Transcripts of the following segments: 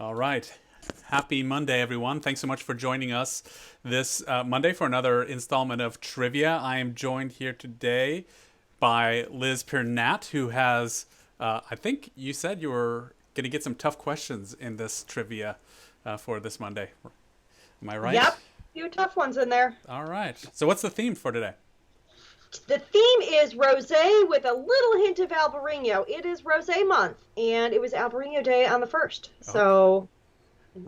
All right. Happy Monday, everyone. Thanks so much for joining us this Monday for another installment of Trivia. I am joined here today by Liz Pernat, who has, I think you said you were going to get some tough questions in this trivia for this Monday. Am I right? Yep, few tough ones in there. All right. So what's the theme for today? The theme is rosé with a little hint of Albarino. It is rosé month, and it was Albarino Day on the 1st. So,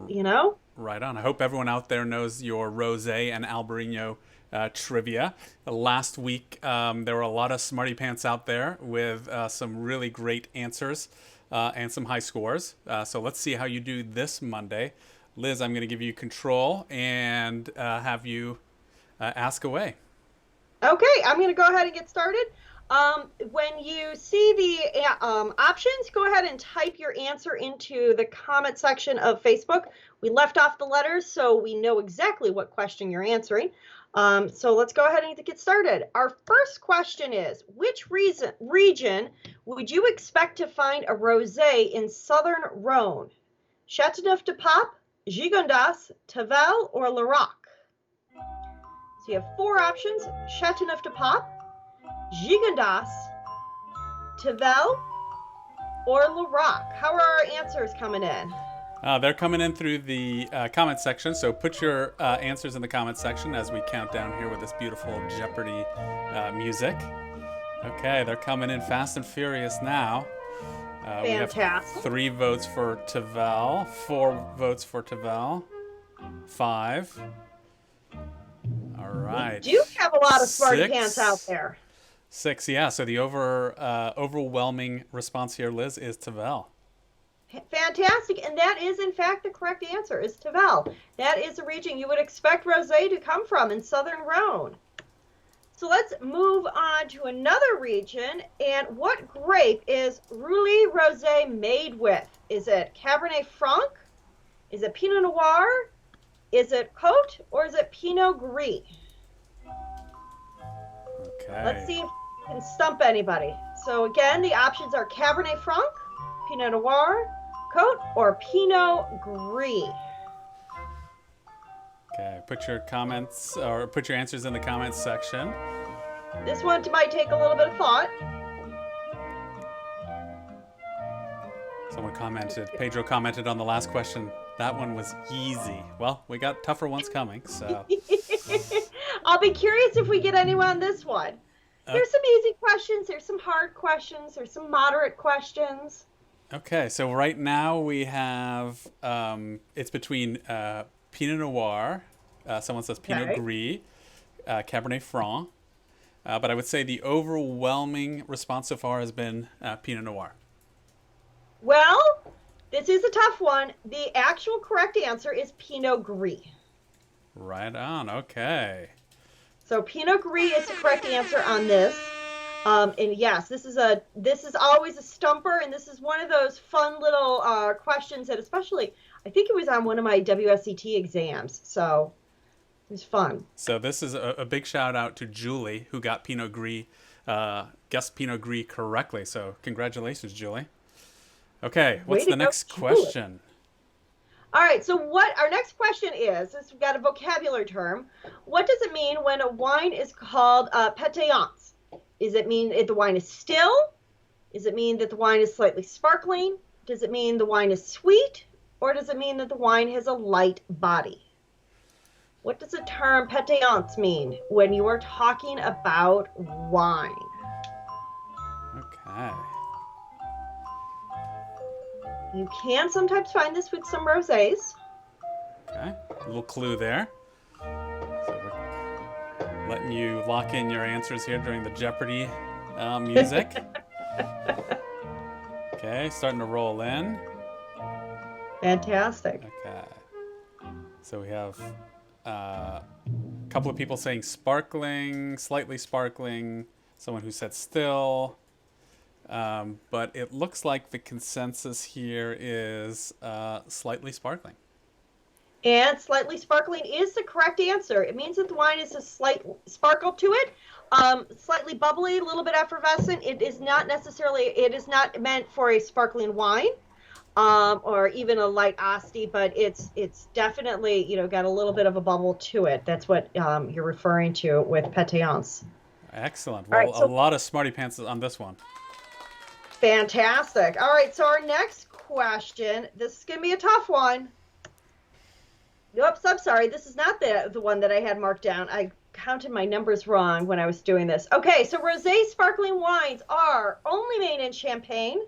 you know. Right on. I hope everyone out there knows your rosé and Albarino trivia. Last week, there were a lot of smarty pants out there with some really great answers and some high scores. So let's see how you do this Monday. Liz, I'm going to give you control and have you ask away. Okay, I'm going to go ahead and get started. When you see the options, go ahead and type your answer into the comment section of Facebook. We left off the letters so we know exactly what question you're answering. So let's go ahead and get started. Our first question is, which region would you expect to find a rosé in southern Rhone? Châteauneuf-du-Pape, Gigondas, Tavel, or Larocque? So you have four options: Châteauneuf-du-Pape, Gigondas, Tavel, or Larocque. How are our answers coming in? They're coming in through the comment section, so put your answers in the comment section as we count down here with this beautiful Jeopardy music. Okay, they're coming in fast and furious now. Fantastic. We have 3 votes for Tavel, 4 votes for Tavel, 5. All right. We do have a lot of smarty 6. pants out there. 6, yeah. So the overwhelming response here, Liz, is Tavel. Fantastic, and that is in fact the correct answer, is Tavel. That is the region you would expect rosé to come from in southern Rhone. So let's move on to another region. And what grape is ruli rosé made with? Is it Cabernet Franc? Is it Pinot Noir? Is it Cote? Or is it Pinot Gris? Okay. Let's see if we can stump anybody. So again, the options are Cabernet Franc, Pinot Noir, Cote, or Pinot Gris. Okay, put your comments or put your answers in the comments section. This one might take a little bit of thought. Someone commented, Pedro commented on the last question, that one was easy. Well, we got tougher ones coming, so. I'll be curious if we get anyone on this one. There's some easy questions, there's some hard questions, there's some moderate questions. Okay, so right now we have, it's between Pinot Noir, someone says Pinot Gris, Cabernet Franc, but I would say the overwhelming response so far has been Pinot Noir. Well, this is a tough one. The actual correct answer is Pinot Gris. Right on, okay. So Pinot Gris is the correct answer on this. And yes, this is always a stumper, and this is one of those fun little questions that, especially, I think it was on one of my WSET exams, so it was fun. So this is a big shout out to Julie, who got Pinot Gris, guessed Pinot Gris correctly. So congratulations, Julie. Okay, what's the next question? All right, so what our next question is we've got a vocabulary term. What does it mean when a wine is called pateance? Does it mean that the wine is still? Does it mean that the wine is slightly sparkling? Does it mean the wine is sweet? Or does it mean that the wine has a light body? What does the term pateance mean when you are talking about wine? Okay. You can sometimes find this with some rosés. Okay, a little clue there. So we're letting you lock in your answers here during the Jeopardy music. Okay, starting to roll in. Fantastic. Okay. So we have a couple of people saying sparkling, slightly sparkling, someone who said still. But it looks like the consensus here is slightly sparkling. And slightly sparkling is the correct answer. It means that the wine is a slight sparkle to it, slightly bubbly, a little bit effervescent. It is not meant for a sparkling wine. or even a light asti, but it's definitely, got a little bit of a bubble to it. That's what you're referring to with pateance. Excellent. All Well, right, a so lot of smarty pants on this one. fantastic. All right, so our next question, this is going to be a tough one. Oops, I'm sorry. This is not the one that I had marked down. I counted my numbers wrong when I was doing this. Okay, so rosé sparkling wines are only made in Champagne,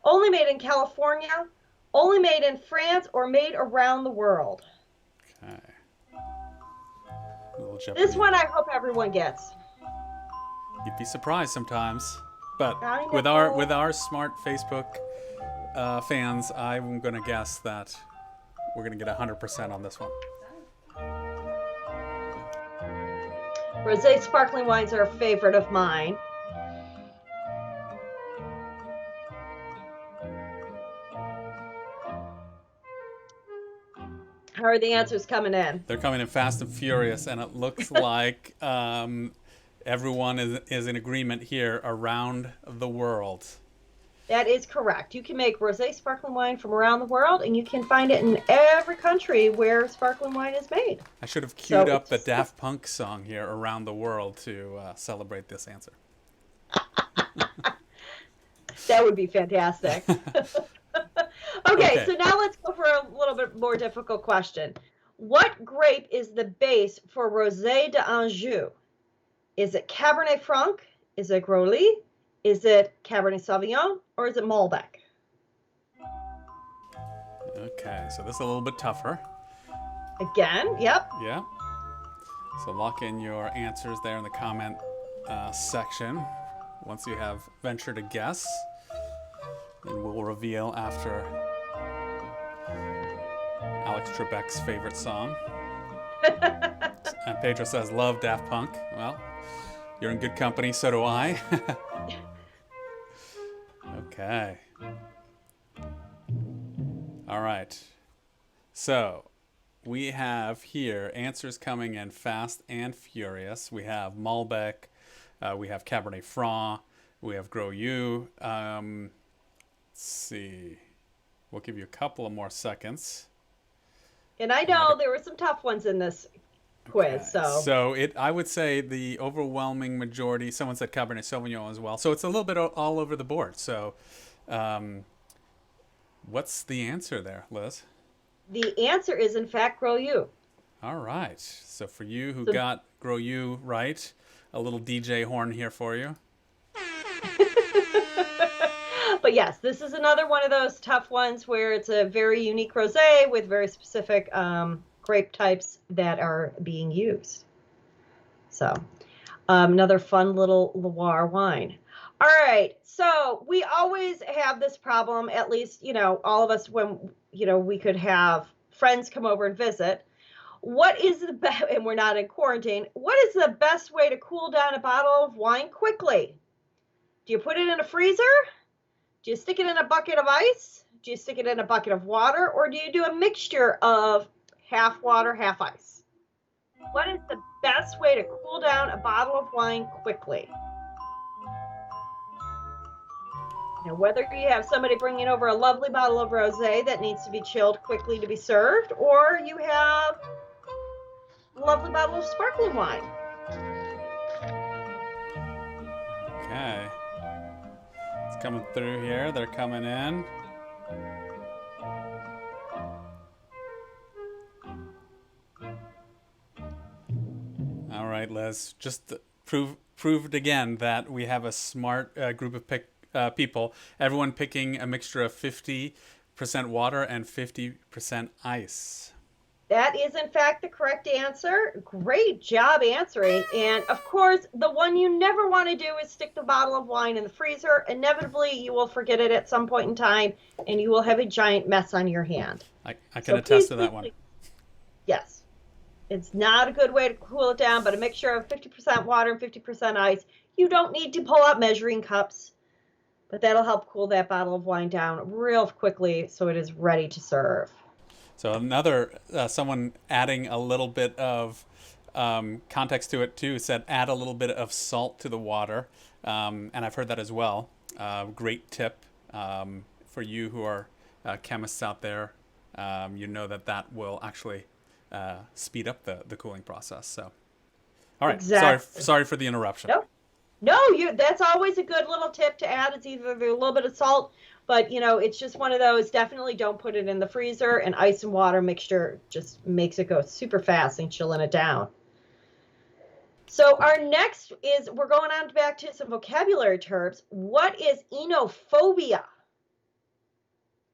only made in California, only made in France, or made around the world. Okay. A little This Jeopardy. one I hope everyone gets. You'd be surprised sometimes, but I with know. our smart Facebook fans, I'm gonna guess that we're gonna get 100% on this one. Rosé sparkling wines are a favorite of mine. How are the answers coming in? They're coming in fast and furious, and it looks like everyone is in agreement here around the world. That is correct. You can make rosé sparkling wine from around the world, and you can find it in every country where sparkling wine is made. I should have So queued up the it's Daft Punk song here, Around the World, to celebrate this answer. that would be fantastic. Okay, so now let's go for a little bit more difficult question. What grape is the base for Rosé de Angel? Is it Cabernet Franc? Is it Ruli? Is it Cabernet Sauvignon? Or is it Malbec? Okay, so this is a little bit tougher. Again, yep. Yeah. So lock in your answers there in the comment section once you have ventured a guess. And we'll reveal after Alex Trebek's favorite song. And Pedro says, love Daft Punk. Well, you're in good company, so do I. Okay. All right. So we have here answers coming in fast and furious. We have Malbec, we have Cabernet Franc, we have Gros You. Let's see. We'll give you a couple of more seconds. And I know there were some tough ones in this quiz, So I would say the overwhelming majority. Someone said Cabernet Sauvignon as well. So it's a little bit all over the board. So, what's the answer there, Liz? The answer is, in fact, Gros You. All right. So for you who got Gros You right, a little DJ horn here for you. But yes, this is another one of those tough ones where it's a very unique rosé with very specific grape types that are being used. So another fun little Loire wine. All right, so we always have this problem, at least, all of us, when, we could have friends come over and visit. What is the best, and we're not in quarantine, what is the best way to cool down a bottle of wine quickly? Do you put it in a freezer? Do you stick it in a bucket of ice? Do you stick it in a bucket of water? Or do you do a mixture of half water, half ice? What is the best way to cool down a bottle of wine quickly? Now, whether you have somebody bringing over a lovely bottle of rosé that needs to be chilled quickly to be served, or you have a lovely bottle of sparkling wine. Okay. It's coming through here. They're coming in. All right, Liz. Just proved again that we have a smart group of people. Everyone picking a mixture of 50% water and 50% ice. That is, in fact, the correct answer. Great job answering. And, of course, the one you never want to do is stick the bottle of wine in the freezer. Inevitably, you will forget it at some point in time, and you will have a giant mess on your hand. I can attest to that one. Yes. It's not a good way to cool it down, but a mixture of 50% water and 50% ice. You don't need to pull out measuring cups, but that'll help cool that bottle of wine down real quickly so it is ready to serve. So another, someone adding a little bit of context to it too, said add a little bit of salt to the water. And I've heard that as well. Great tip for you who are chemists out there, you know that will actually speed up the cooling process. So, all right. Exactly. Sorry for the interruption. No, no, that's always a good little tip to add. It's either a little bit of salt, but it's just one of those. Definitely don't put it in the freezer, and ice and water mixture just makes it go super fast and chilling it down. So our next is, we're going on back to some vocabulary terms. What is enophobia?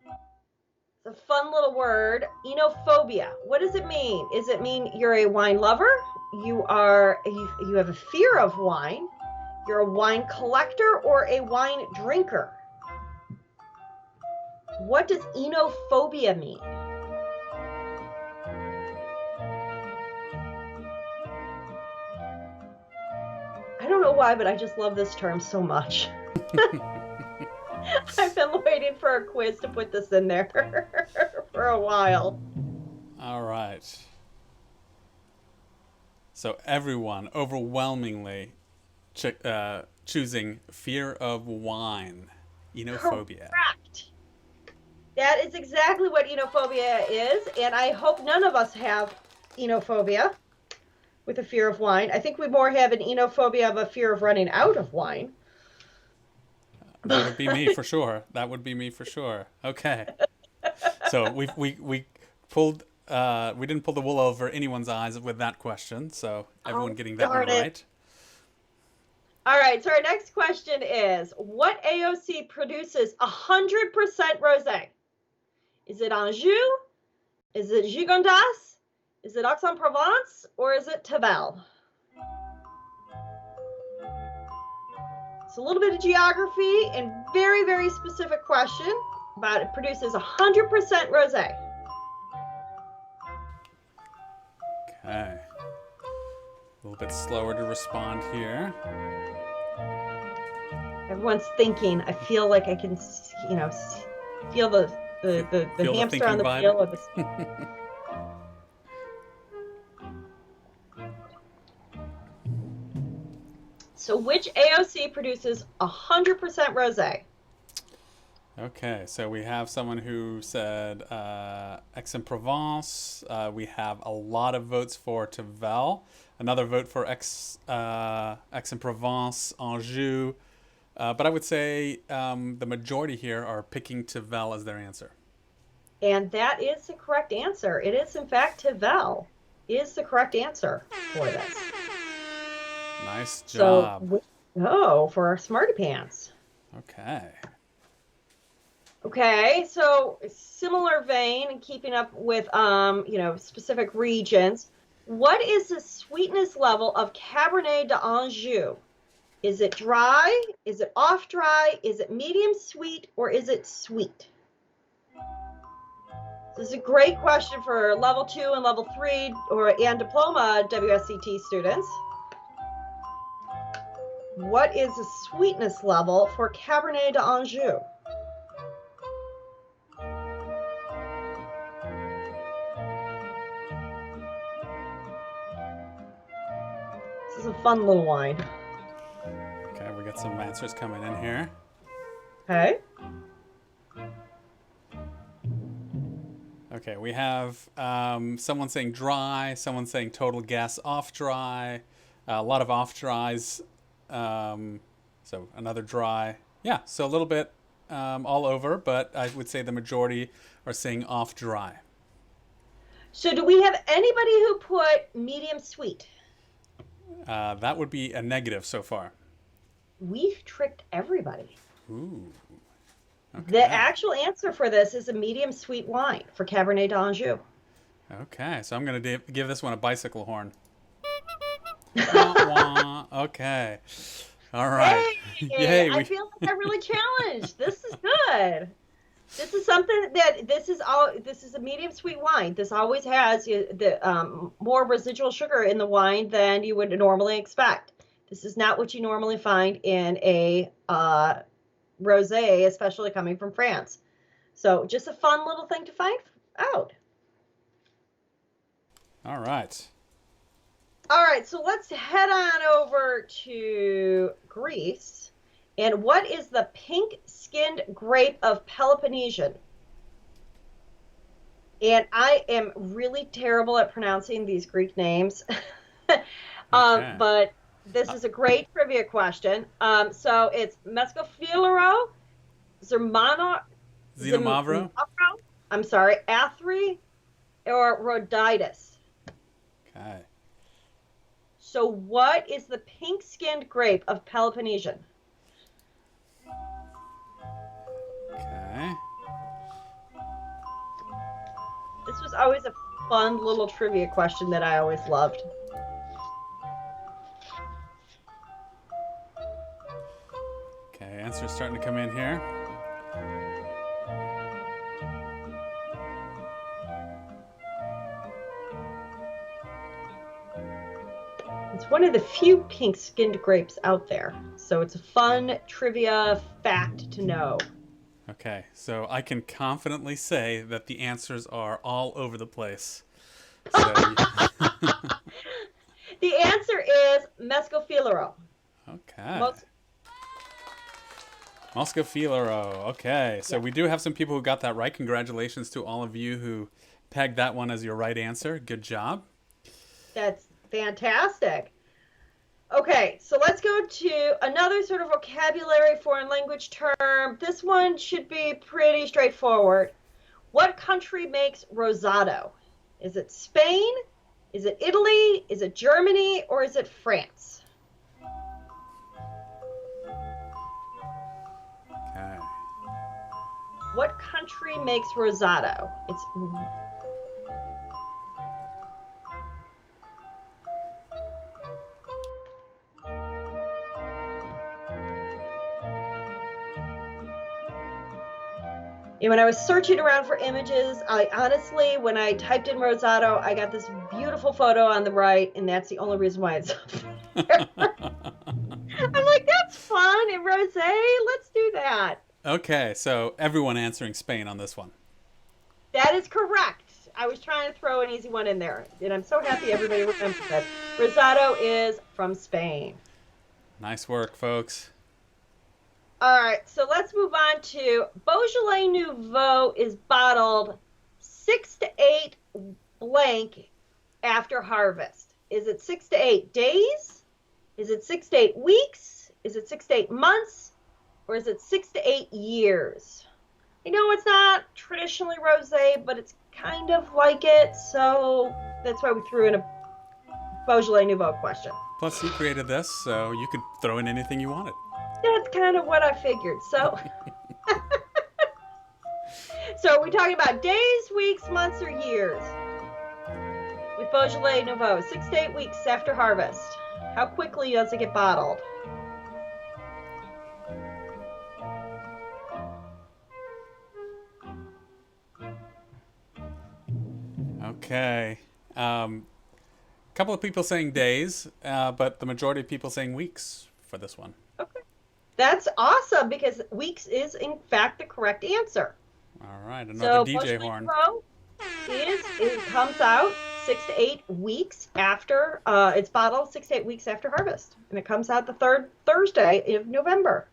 It's a fun little word, enophobia. What does it mean? Does it mean you're a wine lover? You have a fear of wine? You're a wine collector or a wine drinker? What does enophobia mean? I don't know why, but I just love this term so much. I've been waiting for a quiz to put this in there for a while. All right. So everyone overwhelmingly choosing fear of wine, enophobia. Correct. That is exactly what enophobia is, and I hope none of us have enophobia with a fear of wine. I think we more have an enophobia of a fear of running out of wine. That would be me for sure. That would be me for sure. Okay. So we pulled we didn't pull the wool over anyone's eyes with that question. So everyone getting that one right. All right. So our next question is, what AOC produces 100% rosé? Is it Anjou? Is it Gigondas? Is it Aix-en-Provence? Or is it Tavel? It's a little bit of geography and very, very specific question about it produces 100% rosé. Okay. A little bit slower to respond here. Everyone's thinking. I feel like I can, feel the hamster on the wheel of the. So which AOC produces 100% rosé? Okay, so we have someone who said Aix-en-Provence. We have a lot of votes for Tavel. Another vote for Aix-en-Provence, Anjou. But I would say the majority here are picking Tavel as their answer. And that is the correct answer. It is, in fact, Tavel is the correct answer for this. Nice job. So, for our Smarty Pants. Okay. Okay, so similar vein and keeping up with, specific regions. What is the sweetness level of Cabernet de Angel? Is it dry? Is it off dry? Is it medium sweet? Or is it sweet? This is a great question for level 2 and level 3 and diploma WSET students. What is the sweetness level for Cabernet de Angel? This is a fun little wine. Okay, we got some answers coming in here. Okay. Okay, we have someone saying dry, someone saying total guess off dry, a lot of off dries. So another dry. Yeah, so a little bit all over, but I would say the majority are saying off dry. So do we have anybody who put medium sweet? That would be a negative so far. We've tricked everybody. Ooh. Okay. The actual answer for this is a medium sweet wine for Cabernet de Angel. Okay, so I'm going to give this one a bicycle horn. Wah, wah. Okay. All right. Hey, Yay, I feel like I really challenged. This is good. This is something that this is a medium sweet wine. This always has the more residual sugar in the wine than you would normally expect. This is not what you normally find in a rosé, especially coming from France. So just a fun little thing to find out. All right. All right, so let's head on over to Greece. And what is the pink-skinned grape of Peloponnesian? And I am really terrible at pronouncing these Greek names. Okay. But this is a great trivia question. So it's Mescalero, Zermano, Xenomavro? I'm sorry, Athri, or Rhoditis. Okay. So what is the pink-skinned grape of Peloponnesian? Okay. This was always a fun little trivia question that I always loved. Okay, answers starting to come in here. It's one of the few pink-skinned grapes out there, so it's a fun trivia fact to know. Okay, so I can confidently say that the answers are all over the place. So, The answer is Mescalero. okay. Moscafilero. Okay, so we do have some people who got that right. Congratulations to all of you who pegged that one as your right answer. Good job. That's fantastic. Okay, so let's go to another sort of vocabulary foreign language term. This one should be pretty straightforward. What country makes Rosado? Is it Spain? Is it Italy? Is it Germany? Or is it France? Okay. What country makes Rosado? And when I was searching around for images, I honestly, when I typed in Rosado, I got this beautiful photo on the right, and that's the only reason why it's up there. I'm like, that's fun, and rosé, let's do that. Okay, so everyone answering Spain on this one. That is correct. I was trying to throw an easy one in there, and I'm so happy everybody remembered that. Rosado is from Spain. Nice work, folks. All right, so let's move on to Beaujolais Nouveau is bottled 6 to 8 blank after harvest. Is it 6 to 8 days? Is it 6 to 8 weeks? Is it 6 to 8 months? Or is it 6 to 8 years? I know it's not traditionally rosé, but it's kind of like it, so that's why we threw in a Beaujolais Nouveau question. Plus, you created this, so you could throw in anything you wanted. That's kind of what I figured. So, so are we talking about days, weeks, months, or years? With Beaujolais Nouveau, 6 to 8 weeks after harvest. How quickly does it get bottled? Okay. Couple of people saying days, but the majority of people saying weeks for this one. Okay. That's awesome because weeks is in fact the correct answer. All right, another So DJ Beaujolais horn. Nouveau it comes out 6 to 8 weeks after it's bottled 6 to 8 weeks after harvest, and it comes out the third Thursday of November.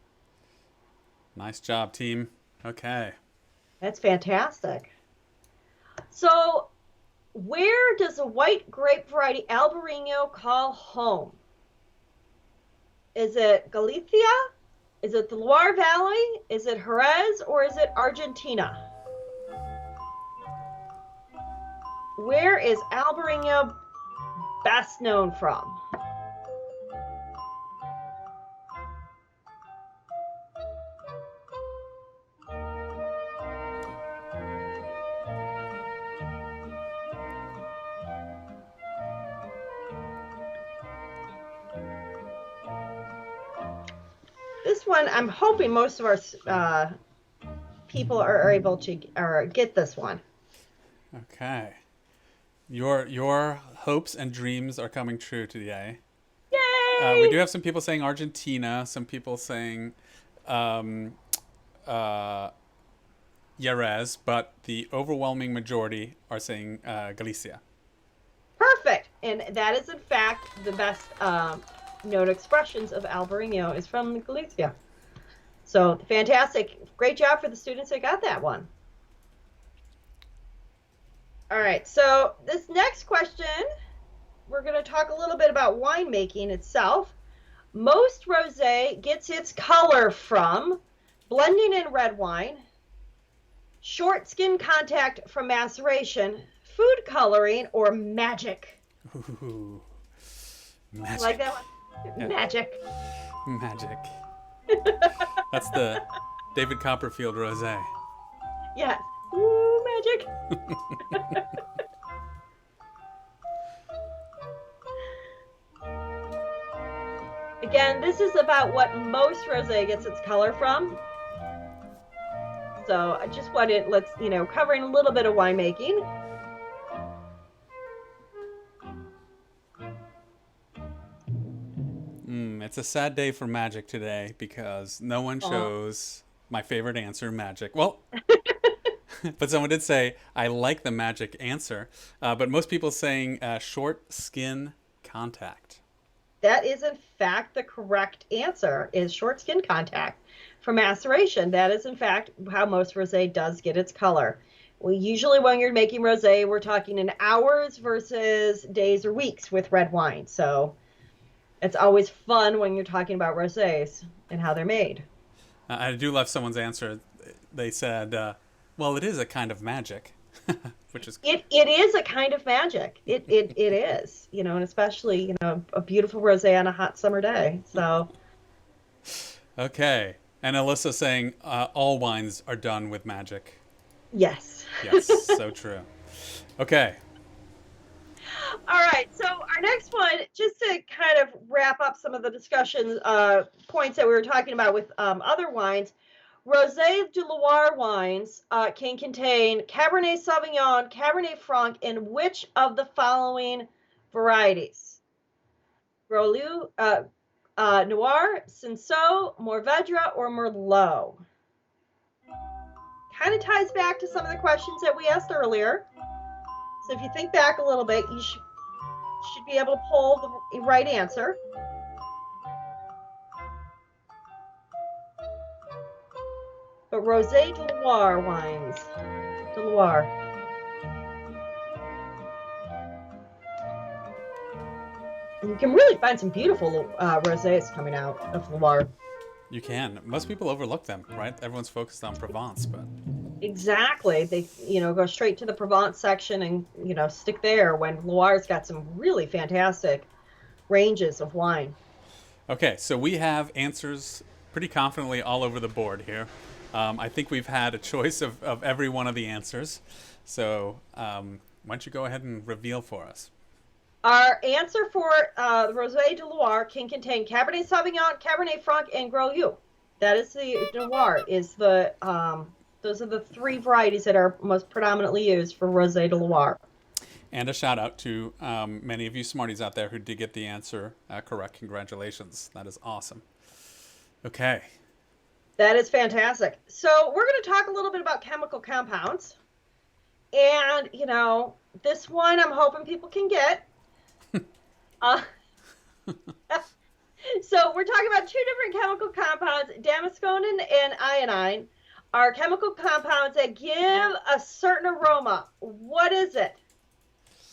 Nice job, team. Okay. That's fantastic. So, where does a white grape variety Albarino call home? Is it Galicia? Is it the Loire Valley? Is it Jerez? Or is it Argentina? Where is Albarino best known from? This one, I'm hoping most of our people are able to get this one. Okay. Your hopes and dreams are coming true today. Yay! We do have some people saying Argentina, some people saying Jerez, but the overwhelming majority are saying Galicia. Perfect. And that is, in fact, the best known expressions of Albarino is from Galicia. So fantastic. Great job for the students that got that one. All right, so this next question, we're going to talk a little bit about winemaking itself. Most rosé gets its color from blending in red wine, short skin contact from maceration, food coloring, or magic. Ooh, You like magic. that one? Yeah. Magic. Magic. That's the David Copperfield rosé. Yes. Ooh, magic. Again, this is about what most rosé gets its color from. So I just wanted, covering a little bit of winemaking. It's a sad day for magic today because no one chose my favorite answer, magic. Well, but someone did say, I like the magic answer. But most people saying short skin contact. That is, in fact, the correct answer, is short skin contact for maceration. That is, in fact, how most rosé does get its color. Usually when you're making rosé, we're talking in hours versus days or weeks with red wine. So it's always fun when you're talking about rosés and how they're made. I do love someone's answer. They said, well, it is a kind of magic, which is... It is a kind of magic. It is, and especially, a beautiful rosé on a hot summer day. So. Okay. And Alyssa saying all wines are done with magic. Yes. Yes, so true. Okay. All right, so our next one, just to kind of wrap up some of the discussion points that we were talking about with other wines, Rosé de Loire wines can contain Cabernet Sauvignon, Cabernet Franc, and which of the following varieties? Rolu, Noir, Cinsault, Mourvedre, or Merlot? Kind of ties back to some of the questions that we asked earlier. So if you think back a little bit, you should be able to pull the right answer. But Rosé de Loire wines. De Loire. And you can really find some beautiful rosés coming out of Loire. You can. Most people overlook them, right? Everyone's focused on Provence, but... Exactly. They, go straight to the Provence section and, stick there when Loire's got some really fantastic ranges of wine. Okay, so we have answers pretty confidently all over the board here. I think we've had a choice of every one of the answers. So why don't you go ahead and reveal for us? Our answer for the Rosé de Loire can contain Cabernet Sauvignon, Cabernet Franc, and Gros. That is the Noir. Those are the three varieties that are most predominantly used for Rosé de Loire. And a shout out to many of you smarties out there who did get the answer correct. Congratulations. That is awesome. Okay. That is fantastic. So we're going to talk a little bit about chemical compounds. And, this one I'm hoping people can get. So we're talking about two different chemical compounds, damasconin and iodine, are chemical compounds that give a certain aroma. What is it?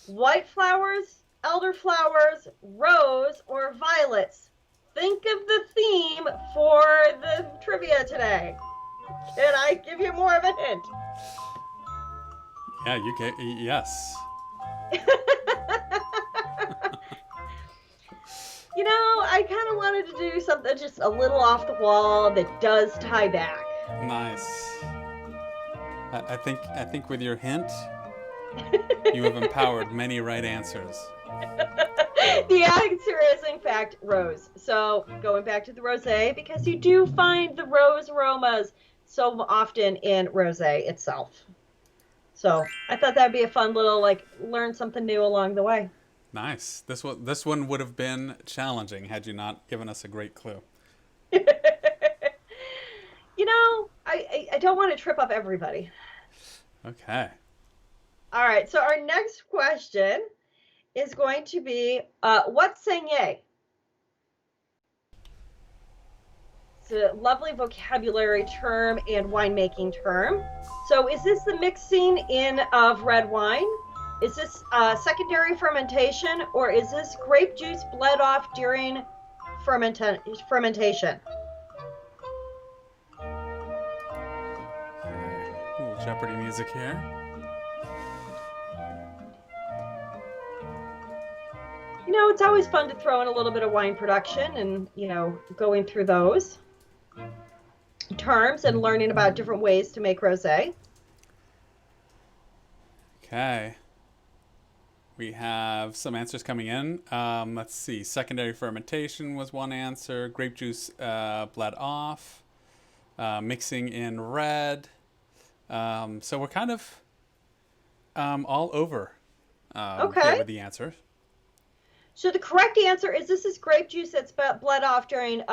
White flowers, elderflowers, rose, or violets? Think of the theme for the trivia today. Can I give you more of a hint? Yeah, you can. Yes. I kind of wanted to do something just a little off the wall that does tie back. Nice. I think with your hint, you have empowered many right answers. The answer is, in fact, rose. So going back to the rosé, because you do find the rose aromas so often in rosé itself. So I thought that'd be a fun little, learn something new along the way. Nice. This one would have been challenging had you not given us a great clue. I don't want to trip up everybody. Okay. All right. So our next question is going to be, what's saignée? It's a lovely vocabulary term and winemaking term. So is this the mixing in of red wine, Is this secondary fermentation, or is this grape juice bled off during fermentation? A little Jeopardy music here. You know, it's always fun to throw in a little bit of wine production and, going through those terms and learning about different ways to make rosé. Okay. We have some answers coming in. Let's see. Secondary fermentation was one answer. Grape juice bled off. Mixing in red. So we're kind of all over Okay. here with the answers. So the correct answer is this is grape juice that's bled off during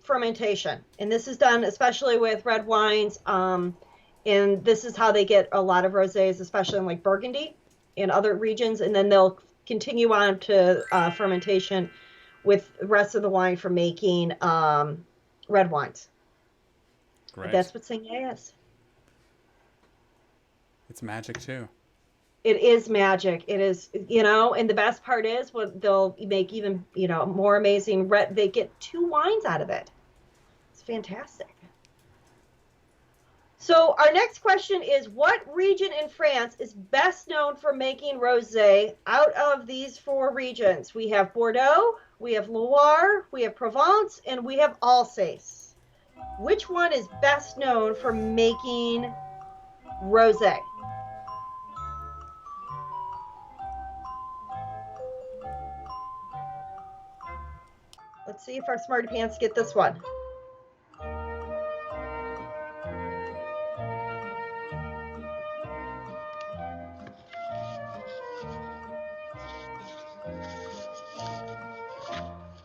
fermentation. And this is done especially with red wines. And this is how they get a lot of rosés, especially in like Burgundy in other regions. And then they'll continue on to fermentation with the rest of the wine for making red wines. Great. That's what Sangria is. It's magic too. It is magic. It is, and the best part is what they'll make even, more amazing. They get 2 wines out of it. It's fantastic. So our next question is, what region in France is best known for making rosé out of these 4 regions? We have Bordeaux, we have Loire, we have Provence, and we have Alsace. Which one is best known for making rosé? Let's see if our smarty pants get this one.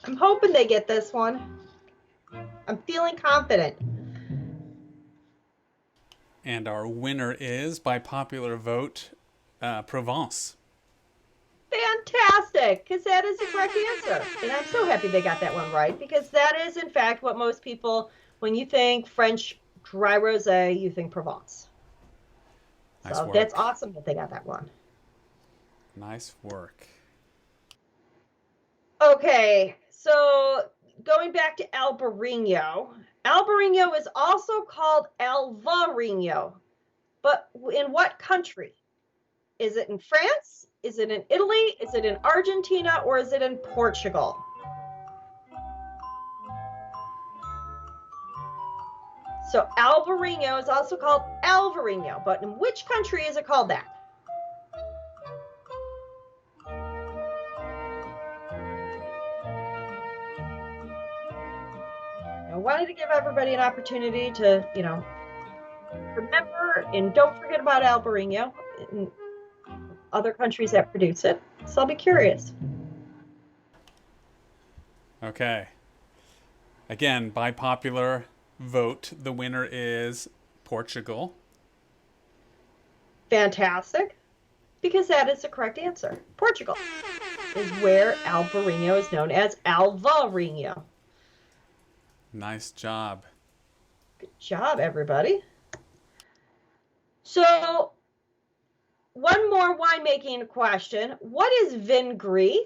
I'm hoping they get this one. I'm feeling confident. And our winner is, by popular vote, Provence. Fantastic, because that is the correct answer. And I'm so happy they got that one right, because that is, in fact, what most people, when you think French dry rosé, you think Provence. Nice So work. that's awesome that they got that one. Nice work. Okay, so going back to Albarino. Albarino is also called Alvarinho, but in what country? Is it in France? Is it in Italy? Is it in Argentina? Or is it in Portugal? So Albarino is also called Alvarinho, but in which country is it called that? I wanted to give everybody an opportunity to, remember and don't forget about Albarino and other countries that produce it. So I'll be curious. Okay. Again, by popular vote, the winner is Portugal. Fantastic, because that is the correct answer. Portugal is where Albarino is known as Alvarinho. Nice job. Good job, everybody. So, one more winemaking question. What is vin gris?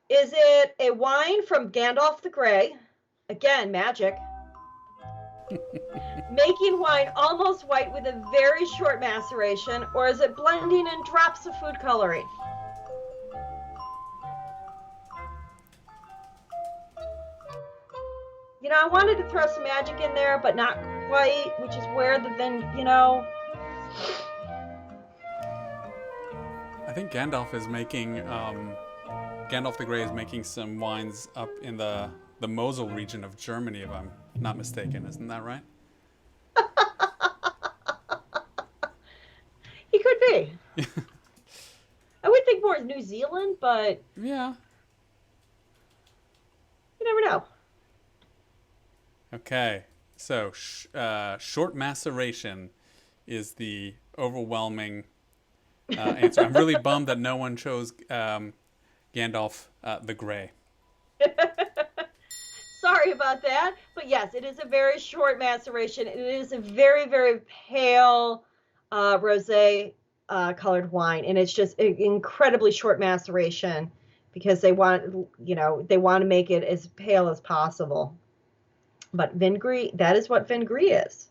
Is it a wine from Gandalf the Grey? Again, magic. Making wine almost white with a very short maceration, or is it blending in drops of food coloring? I wanted to throw some magic in there, but not quite, which is where the vin, I think Gandalf is making, Gandalf the Grey is making some wines up in the Mosel region of Germany, if I'm not mistaken. Isn't that right? He could be. I would think more New Zealand, but Yeah. you never know. Okay. So, short maceration is the overwhelming answer. I'm really bummed that no one chose Gandalf the Grey. Sorry about that. But yes, it is a very short maceration. It is a very, very pale rosé colored wine, and it's just an incredibly short maceration because they want to make it as pale as possible. But vin gris, that is what vin gris is.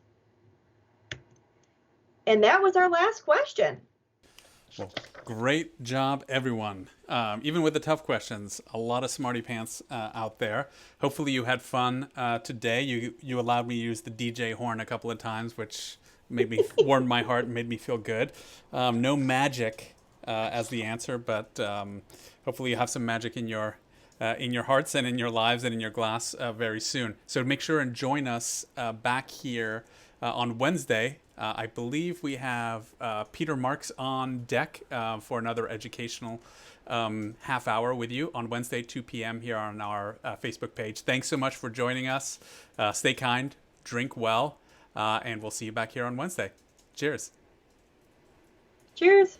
And that was our last question. Well, great job, everyone. Even with the tough questions, a lot of smarty pants out there. Hopefully you had fun today. You allowed me to use the DJ horn a couple of times, which made me warmed my heart and made me feel good. No magic as the answer, but hopefully you have some magic in your hearts and in your lives and in your glass very soon. So make sure and join us back here on Wednesday. I believe we have Peter Marks on deck for another educational half hour with you on Wednesday, 2 p.m. here on our Facebook page. Thanks so much for joining us. Stay kind, drink well, and we'll see you back here on Wednesday. Cheers. Cheers.